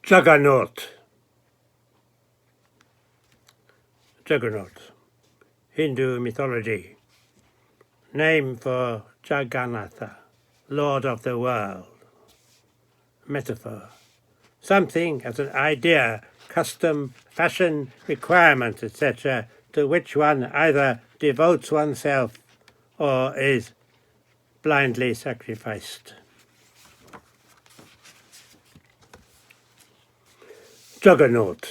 Juggernaut. Juggernaut, Hindu mythology, name for Jagannatha, Lord of the world. Metaphor, something as an idea, custom, fashion, requirement, etc., to which one either devotes oneself or is blindly sacrificed. Juggernaut.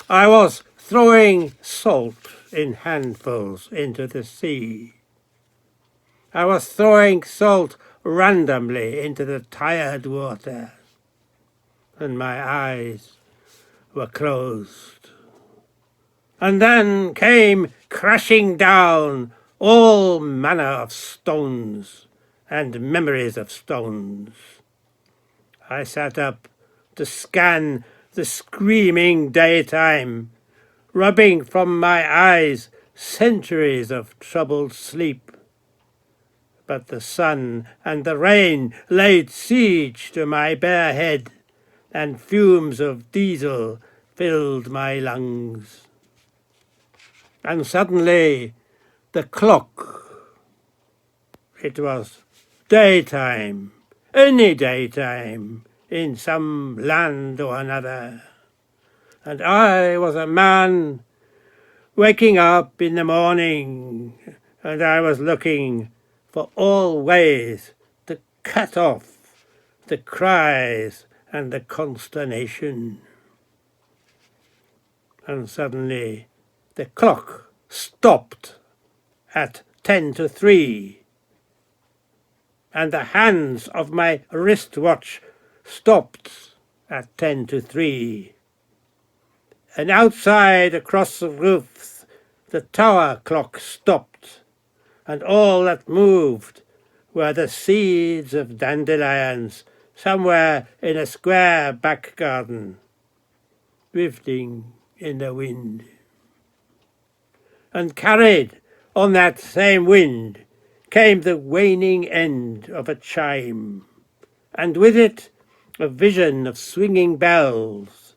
I was throwing salt in handfuls into the sea. I was throwing salt randomly into the tired water, and my eyes were closed. And then came crashing down all manner of stones and memories of stones. I sat up to scan the screaming daytime, rubbing from my eyes centuries of troubled sleep. But the sun and the rain laid siege to my bare head, and fumes of diesel filled my lungs. And suddenly the clock, it was daytime, any daytime, in some land or another. And I was a man waking up in the morning, and I was looking for all ways to cut off the cries and the consternation. And suddenly the clock stopped at 10 to 3, and the hands of my wristwatch stopped at 10 to 3. And outside, across the roof, the tower clock stopped, and all that moved were the seeds of dandelions somewhere in a square back garden, drifting in the wind. And carried on that same wind came the waning end of a chime, and with it a vision of swinging bells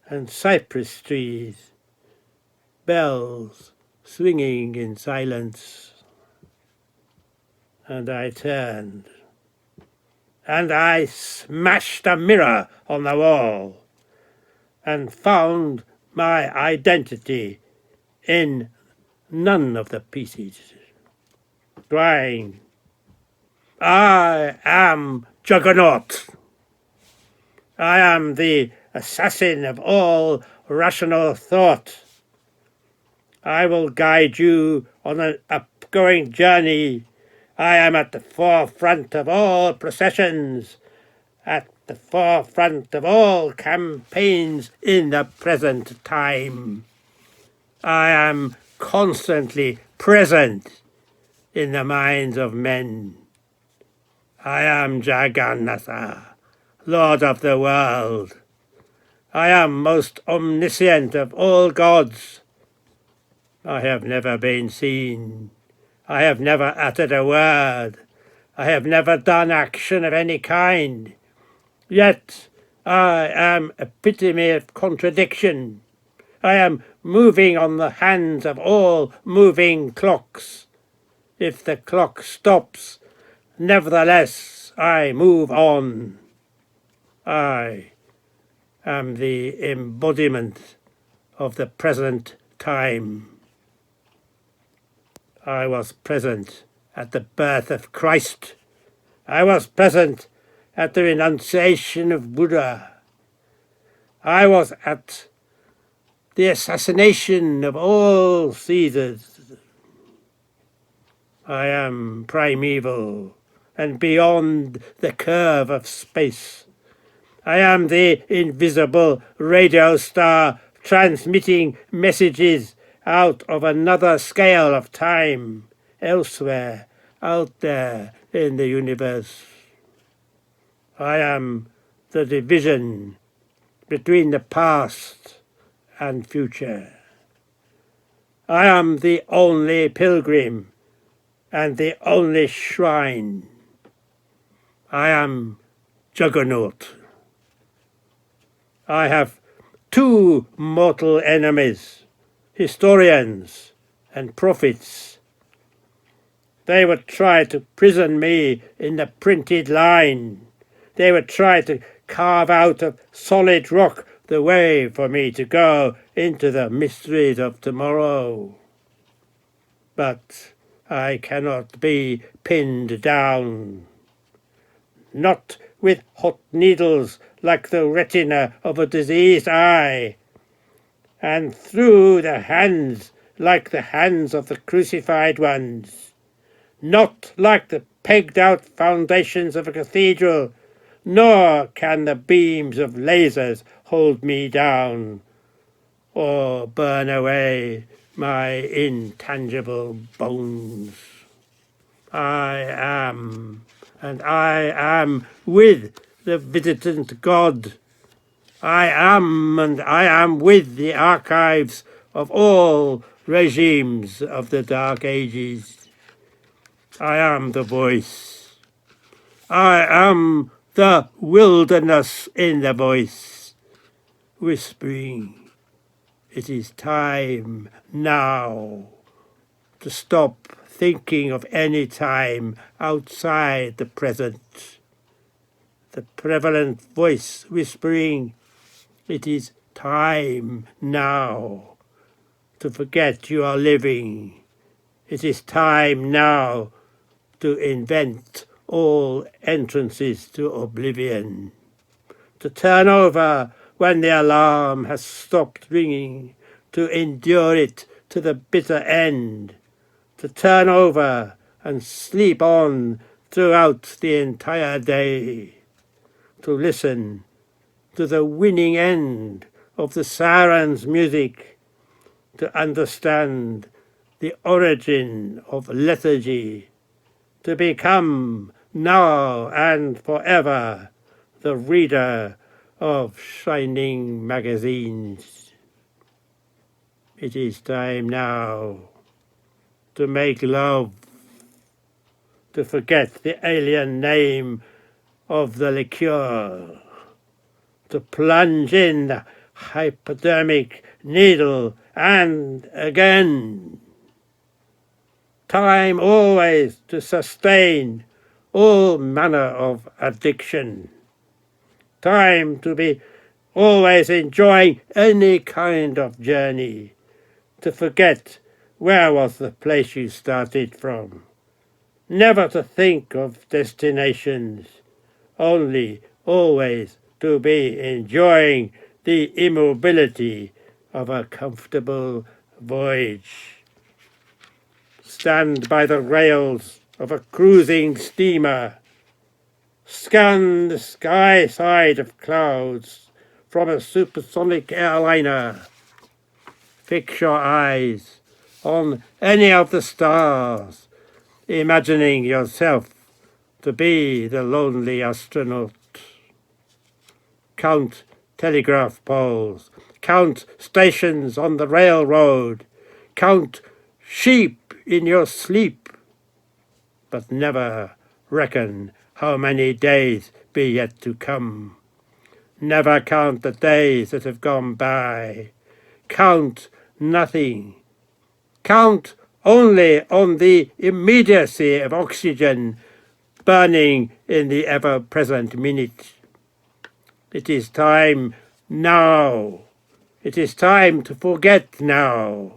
and cypress trees, bells swinging in silence. And I turned, and I smashed a mirror on the wall, and found my identity in none of the pieces, crying, I am Juggernaut. I am the assassin of all rational thought. I will guide you on an upgoing journey. I am at the forefront of all processions, at the forefront of all campaigns in the present time. I am constantly present in the minds of men. I am Jagannatha, Lord of the world. I am most omniscient of all gods. I have never been seen. I have never uttered a word. I have never done action of any kind. Yet I am epitome of contradiction. I am moving on the hands of all moving clocks. If the clock stops, nevertheless I move on. I am the embodiment of the present time. I was present at the birth of Christ. I was present at the renunciation of Buddha. I was at the assassination of all Caesars. I am primeval and beyond the curve of space. I am the invisible radio star transmitting messages out of another scale of time, elsewhere, out there in the universe. I am the division between the past and future. I am the only pilgrim and the only shrine. I am Juggernaut. I have two mortal enemies, historians and prophets. They would try to prison me in the printed line. They would try to carve out of solid rock the way for me to go into the mysteries of tomorrow. But I cannot be pinned down, not with hot needles like the retina of a diseased eye, and through the hands like the hands of the crucified ones, not like the pegged-out foundations of a cathedral, nor can the beams of lasers hold me down or burn away my intangible bones. I am, and I am with the visitant God. I am, and I am with the archives of all regimes of the Dark Ages. I am the voice. I am the wilderness in the voice, whispering, "It is time now," to stop thinking of any time outside the present. The prevalent voice whispering, "It is time now," to forget you are living. It is time now to invent all entrances to oblivion, to turn over when the alarm has stopped ringing, to endure it to the bitter end, to turn over and sleep on throughout the entire day, to listen to the winning end of the siren's music, to understand the origin of lethargy, to become now and forever the reader of shining magazines. It is time now to make love, to forget the alien name of the liqueur, to plunge in the hypodermic needle and again. Time always to sustain all manner of addiction. Time to be always enjoying any kind of journey, to forget where was the place you started from. Never to think of destinations, only always to be enjoying the immobility of a comfortable voyage. Stand by the rails of a cruising steamer. Scan the sky side of clouds from a supersonic airliner. Fix your eyes on any of the stars, imagining yourself to be the lonely astronaut. Count telegraph poles, count stations on the railroad, count sheep in your sleep, but never reckon how many days be yet to come. Never count the days that have gone by. Count nothing. Count only on the immediacy of oxygen burning in the ever-present minute. It is time now. It is time to forget now.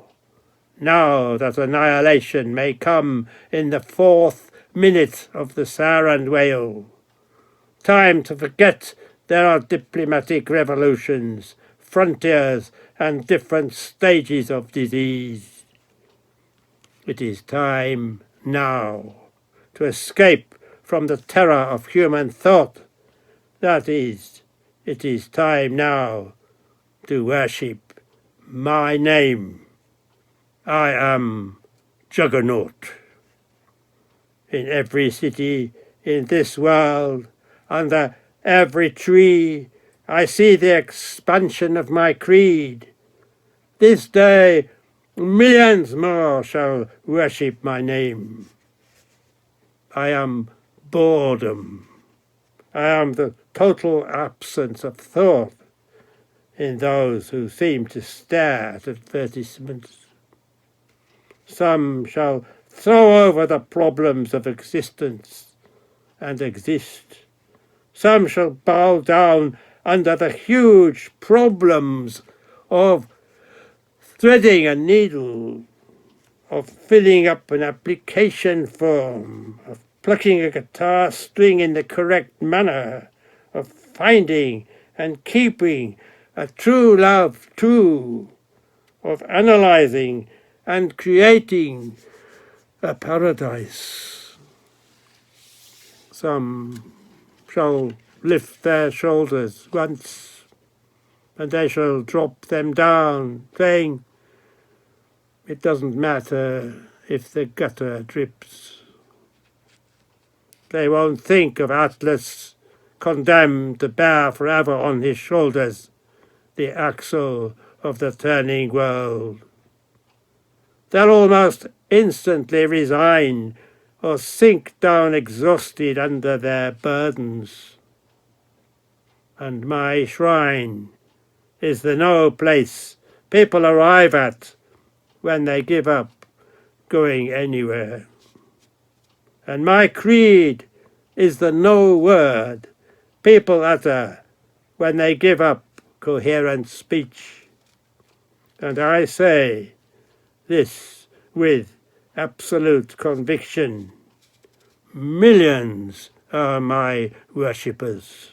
Now that annihilation may come in the 4th minute of the siren wail. Time to forget there are diplomatic revolutions, frontiers, and different stages of disease. It is time now to escape from the terror of human thought. That is, it is time now to worship my name. I am Juggernaut. In every city in this world, under every tree, I see the expansion of my creed. This day, millions more shall worship my name. I am boredom. I am the total absence of thought. in those who seem to stare at advertisements. Some shall throw over the problems of existence and exist. Some shall bow down under the huge problems of threading a needle, of filling up an application form, of plucking a guitar string in the correct manner, of finding and keeping a true love true, of analyzing and creating a paradise. Some shall lift their shoulders once, and they shall drop them down, saying, it doesn't matter if the gutter drips. They won't think of Atlas, condemned to bear forever on his shoulders the axle of the turning world. They'll almost instantly resign or sink down exhausted under their burdens. And my shrine is the no place people arrive at when they give up going anywhere. And my creed is the no word people utter when they give up coherent speech. And I say this with absolute conviction. Millions are my worshippers.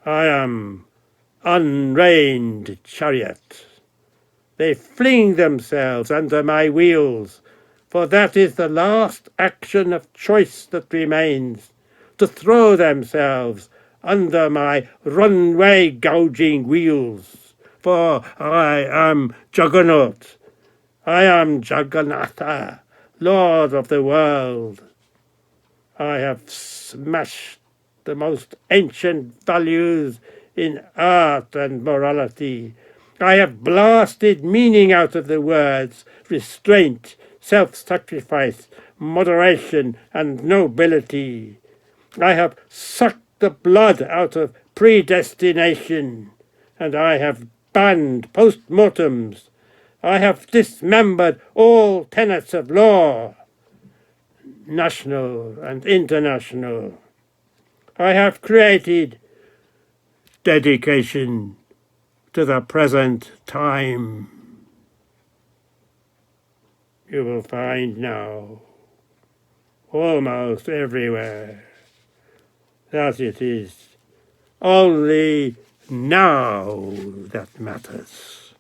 I am unreined chariot. They fling themselves under my wheels, for that is the last action of choice that remains, to throw themselves under my runway gouging wheels. For I am Juggernaut. I am Jagannatha, Lord of the world. I have smashed the most ancient values in art and morality. I have blasted meaning out of the words restraint, self-sacrifice, moderation, and nobility. I have sucked the blood out of predestination, and I have banned post-mortems. I have dismembered all tenets of law, national and international. I have created dedication to the present time. You will find now, almost everywhere, that it is only now that matters.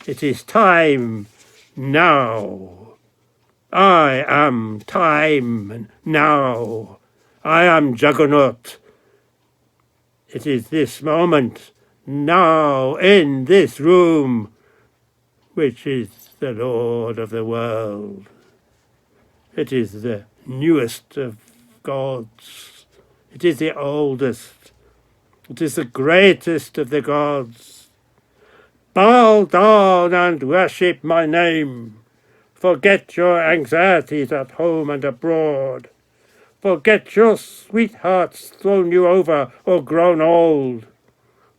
It is time now. I am time now. I am Juggernaut. It is this moment, now, in this room, which is the Lord of the world. It is the newest of gods. It is the oldest. It is the greatest of the gods. Bow down and worship my name. Forget your anxieties at home and abroad. Forget your sweethearts thrown you over or grown old.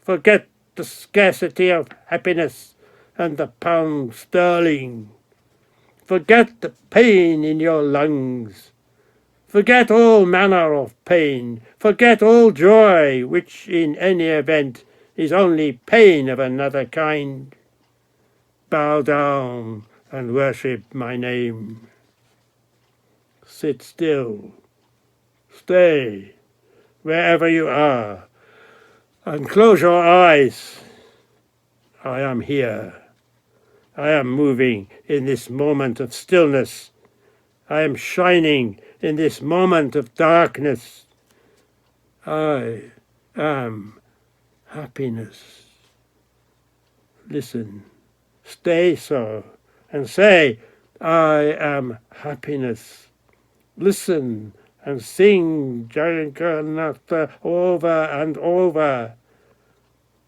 Forget the scarcity of happiness and the pound sterling. Forget the pain in your lungs. Forget all manner of pain. Forget all joy, which in any event is only pain of another kind. Bow down and worship my name. Sit still. Stay wherever you are and close your eyes. I am here. I am moving in this moment of stillness. I am shining in this moment of darkness. I am happiness. Listen, stay so, and say, I am happiness. Listen and sing Jagannatha over and over.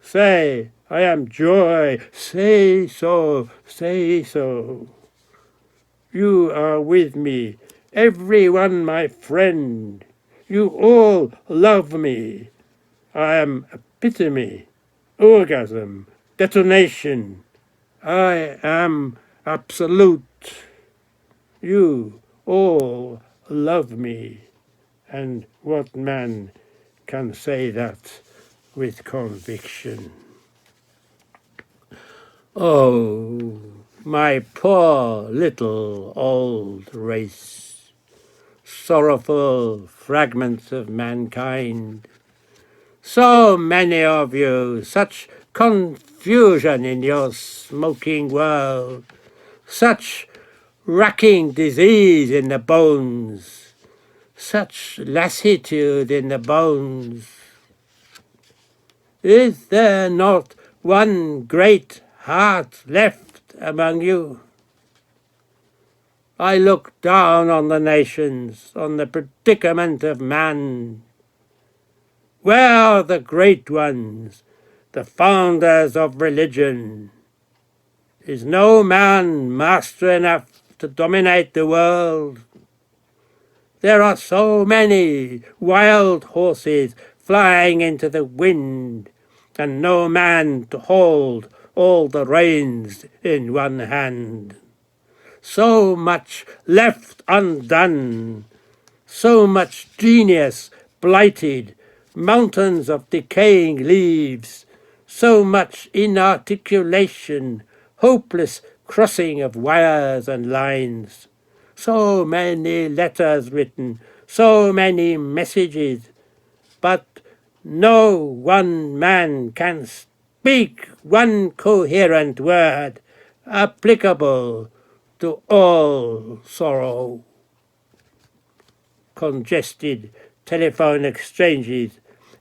Say, I am joy. Say so, say so. You are with me, everyone my friend. You all love me. I am a epitome, orgasm, detonation. I am absolute. You all love me. And what man can say that with conviction? Oh, my poor little old race, sorrowful fragments of mankind, so many of you, such confusion in your smoking world, such racking disease in the bones, such lassitude in the bones. Is there not one great heart left among you? I look down on the nations, on the predicament of man. Where are the great ones, the founders of religion? Is no man master enough to dominate the world? There are so many wild horses flying into the wind, and no man to hold all the reins in one hand. So much left undone, so much genius blighted, mountains of decaying leaves, so much inarticulation, hopeless crossing of wires and lines, so many letters written, so many messages, but no one man can speak one coherent word applicable to all sorrow. Congested telephone exchanges,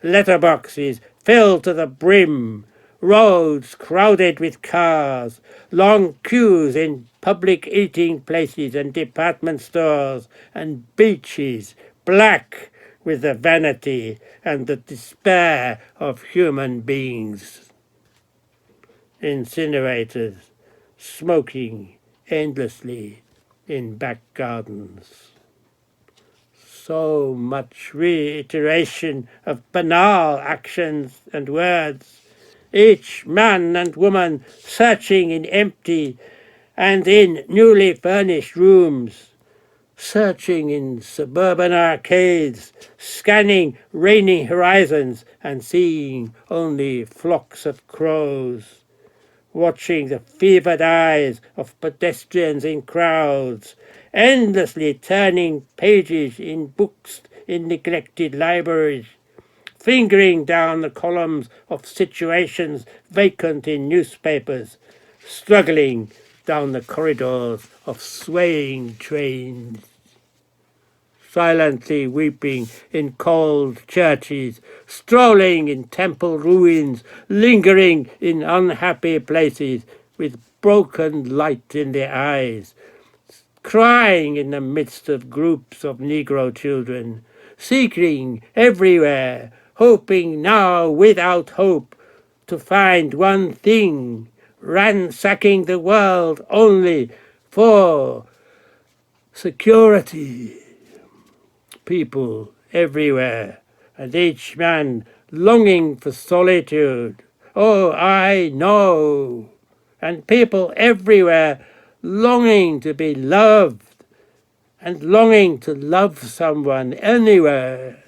letterboxes filled to the brim, roads crowded with cars, long queues in public eating places and department stores, and beaches black with the vanity and the despair of human beings. Incinerators smoking endlessly in back gardens. So much reiteration of banal actions and words, each man and woman searching in empty and in newly furnished rooms, searching in suburban arcades, scanning rainy horizons and seeing only flocks of crows, watching the fevered eyes of pedestrians in crowds, endlessly turning pages in books in neglected libraries, fingering down the columns of situations vacant in newspapers, struggling down the corridors of swaying trains, silently weeping in cold churches, strolling in temple ruins, lingering in unhappy places with broken light in their eyes, crying in the midst of groups of Negro children, seeking everywhere, hoping now without hope to find one thing, ransacking the world only for security. People everywhere, and each man longing for solitude. Oh, I know. And people everywhere longing to be loved and longing to love someone anywhere.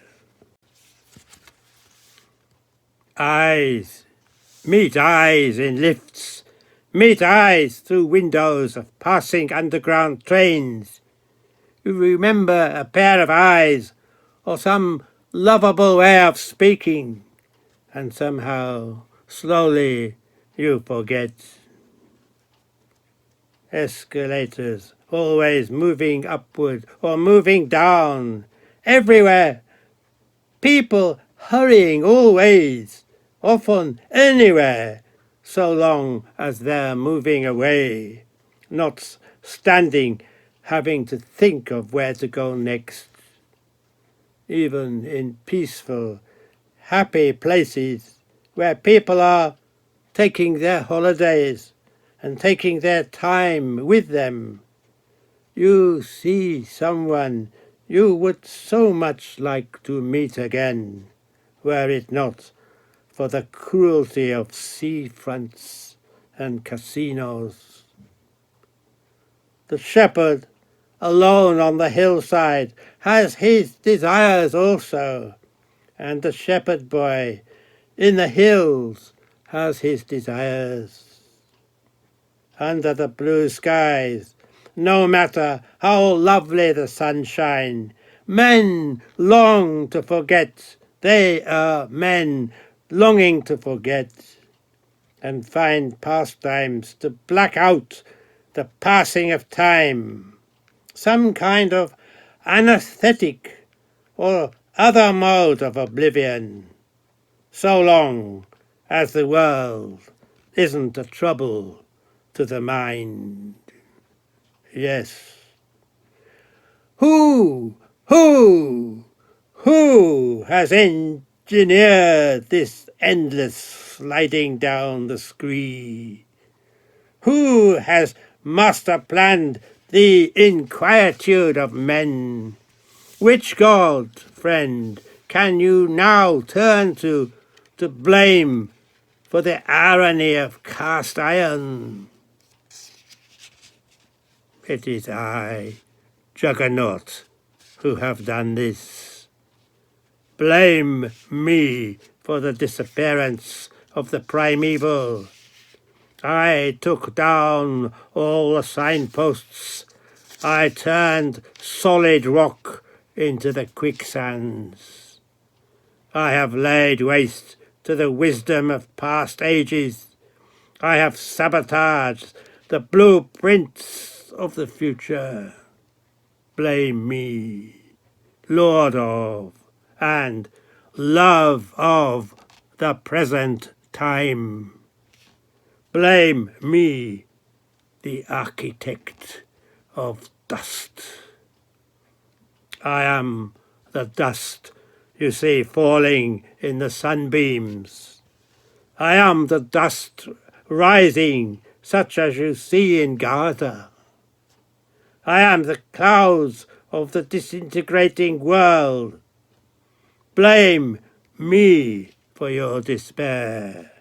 Eyes meet eyes in lifts, meet eyes through windows of passing underground trains. You remember a pair of eyes or some lovable way of speaking, and somehow, slowly, you forget. Escalators always moving upward or moving down, everywhere. People hurrying always, often anywhere, so long as they're moving away, not standing, having to think of where to go next. Even in peaceful, happy places where people are taking their holidays and taking their time with them, you see someone you would so much like to meet again, were it not for the cruelty of seafronts and casinos. The shepherd, alone on the hillside, has his desires also, and the shepherd boy in the hills has his desires. Under the blue skies, no matter how lovely the sunshine, men long to forget. They are men longing to forget, and find pastimes to black out the passing of time, some kind of anesthetic or other mode of oblivion, so long as the world isn't a trouble to the mind. Yes. Who has engineered this endless sliding down the scree? Who has master-planned the inquietude of men? Which God, friend, can you now turn to blame for the irony of cast iron? It is I, Juggernaut, who have done this. Blame me for the disappearance of the primeval. I took down all the signposts. I turned solid rock into the quicksands. I have laid waste to the wisdom of past ages. I have sabotaged the blueprints of the future. Blame me, Lord of and love of the present time. Blame me, the architect of dust. I am the dust you see falling in the sunbeams. I am the dust rising such as you see in Gaza. I am the clouds of the disintegrating world. Blame me for your despair.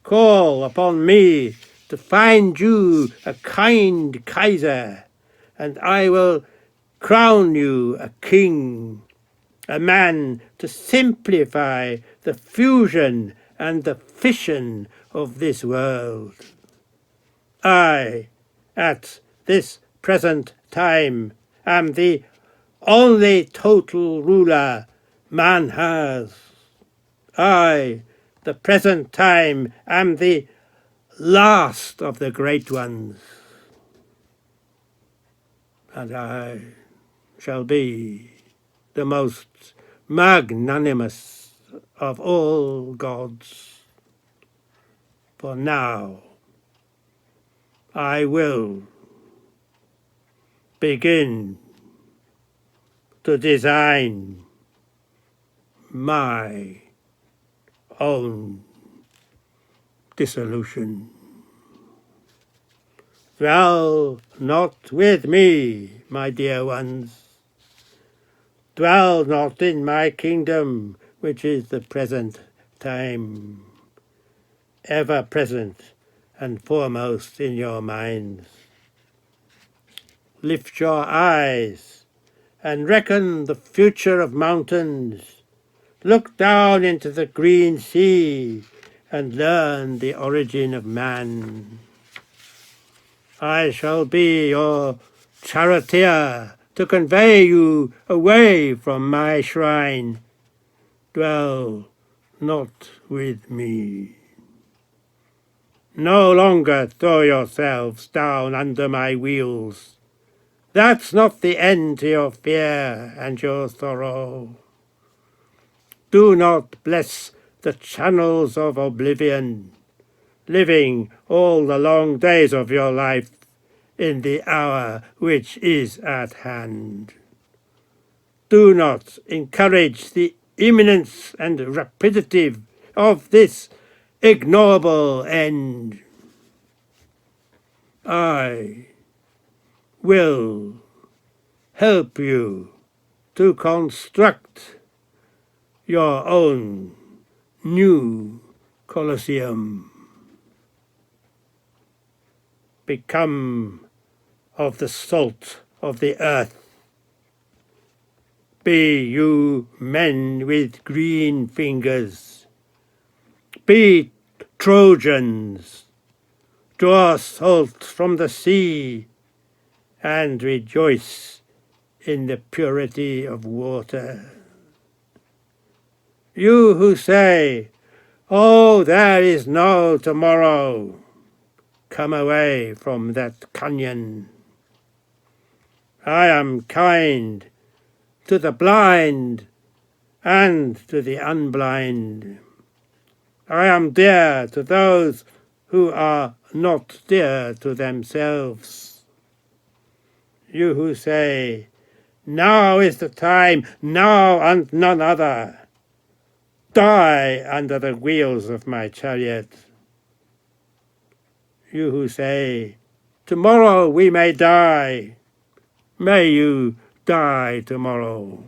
Call upon me to find you a kind Kaiser, and I will crown you a king, a man to simplify the fusion and the fission of this world. I, at this present time, am the only total ruler man has. I, the present time, am the last of the great ones, and I shall be the most magnanimous of all gods. For now I will begin to design my own dissolution. Dwell not with me, my dear ones. Dwell not in my kingdom, which is the present time, ever present and foremost in your minds. Lift your eyes and reckon the future of mountains. Look down into the green sea and learn the origin of man. I shall be your charioteer to convey you away from my shrine. Dwell not with me. No longer throw yourselves down under my wheels. That's not the end to your fear and your sorrow. Do not bless the channels of oblivion, living all the long days of your life in the hour which is at hand. Do not encourage the imminence and rapidity of this ignoble end. I will help you to construct your own new Colosseum. Become of the salt of the earth. Be you men with green fingers. Be Trojans. Draw salt from the sea and rejoice in the purity of water. You who say, "Oh, there is no tomorrow," come away from that canyon. I am kind to the blind and to the unblind. I am dear to those who are not dear to themselves. You who say, "Now is the time, now and none other," die under the wheels of my chariot. You who say, "Tomorrow we may die," may you die tomorrow.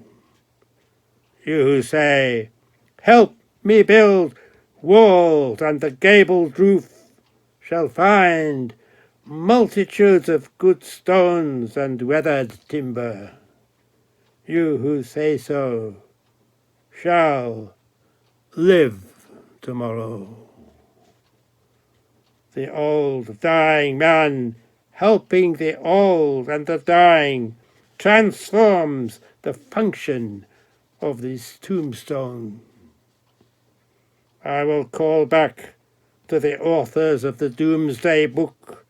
You who say, "Help me build walls, and the gabled roof shall find multitudes of good stones and weathered timber," you who say so shall live tomorrow. The old dying man helping the old and the dying transforms the function of this tombstone. I will call back to the authors of the Doomsday Book.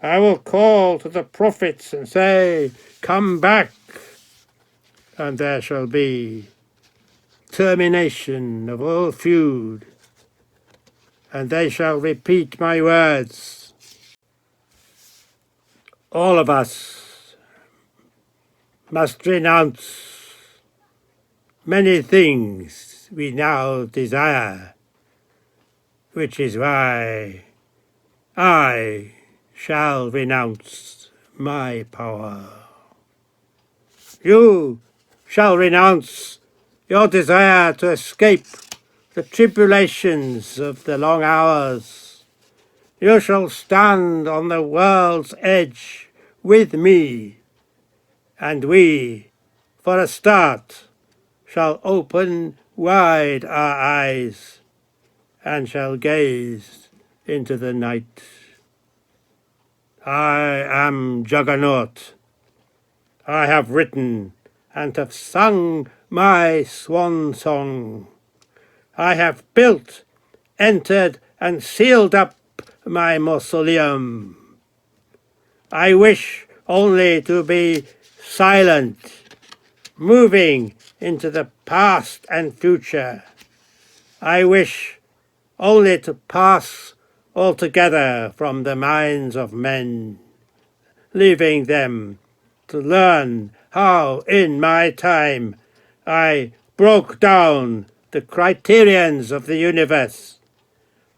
I will call to the prophets and say, "Come back," and there shall be termination of all feud, and they shall repeat my words. All of us must renounce many things we now desire, which is why I shall renounce my power. You shall renounce your desire to escape the tribulations of the long hours. You shall stand on the world's edge with me, and we, for a start, shall open wide our eyes and shall gaze into the night. I am Juggernaut. I have written and have sung my swan song. I have built, entered, and sealed up my mausoleum. I wish only to be silent, moving into the past and future. I wish only to pass altogether from the minds of men, leaving them to learn how in my time I broke down the criterions of the universe,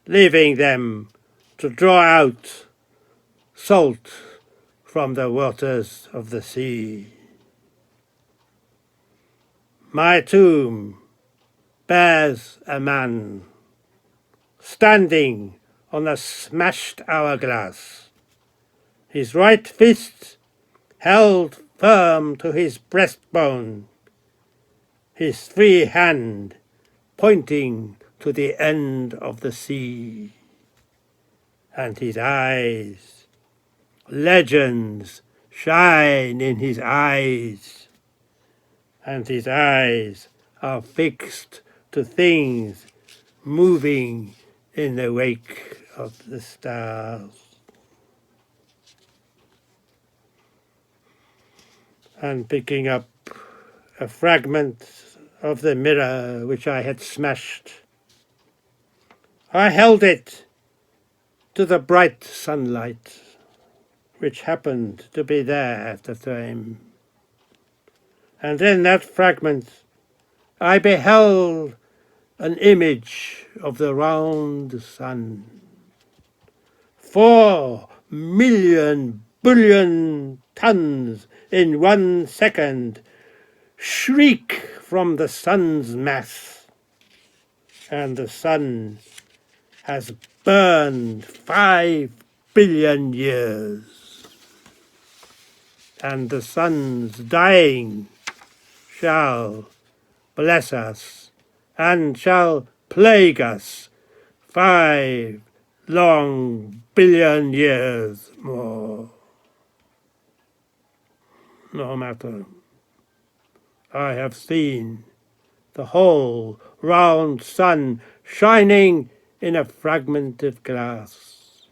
leaving them to draw out salt from the waters of the sea. My tomb bears a man standing on a smashed hourglass, his right fist held firm to his breastbone, his free hand pointing to the end of the sea, and his eyes, legends shine in his eyes, and his eyes are fixed to things moving in the wake of the stars. And picking up a fragment of the mirror which I had smashed, I held it to the bright sunlight which happened to be there at the time. And in that fragment I beheld an image of the round sun. 4,000,000,000,000 tons in 1 second shriek from the sun's mass. and the sun has burned 5 billion years, and the sun's dying shall bless us and shall plague us 5 long billion years more. No matter, I have seen the whole round sun shining in a fragment of glass.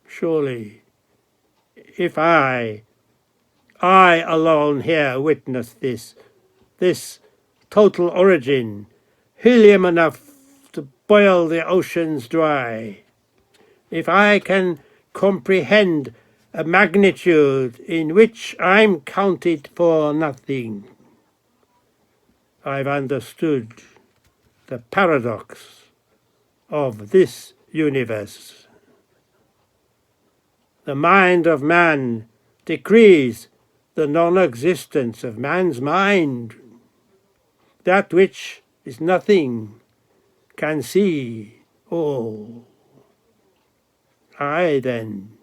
Surely, if I alone here witness this total origin, helium enough to boil the oceans dry, if I can comprehend a magnitude in which I'm counted for nothing, I've understood the paradox of this universe. The mind of man decrees the non-existence of man's mind. That which is nothing can see all. I then,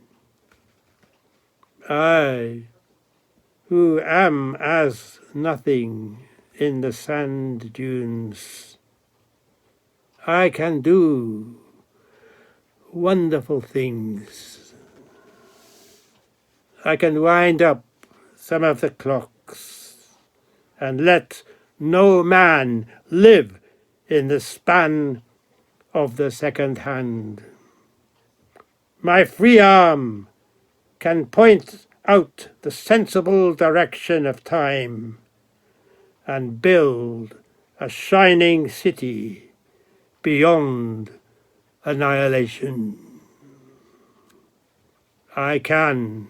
I, who am as nothing in the sand dunes, I can do wonderful things. I can wind up some of the clocks and let no man live in the span of the second hand. My free arm can point out the sensible direction of time and build a shining city beyond annihilation. I can,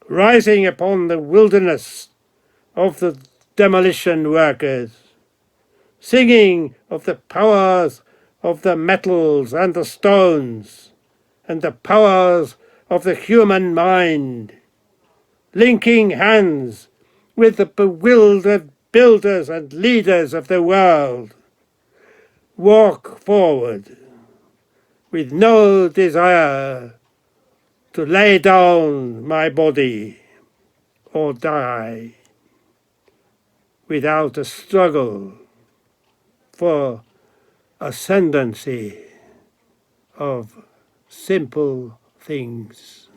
rising upon the wilderness of the demolition workers, singing of the powers of the metals and the stones, and the powers of the human mind, linking hands with the bewildered builders and leaders of the world, walk forward with no desire to lay down my body or die, without a struggle for ascendancy of simple things.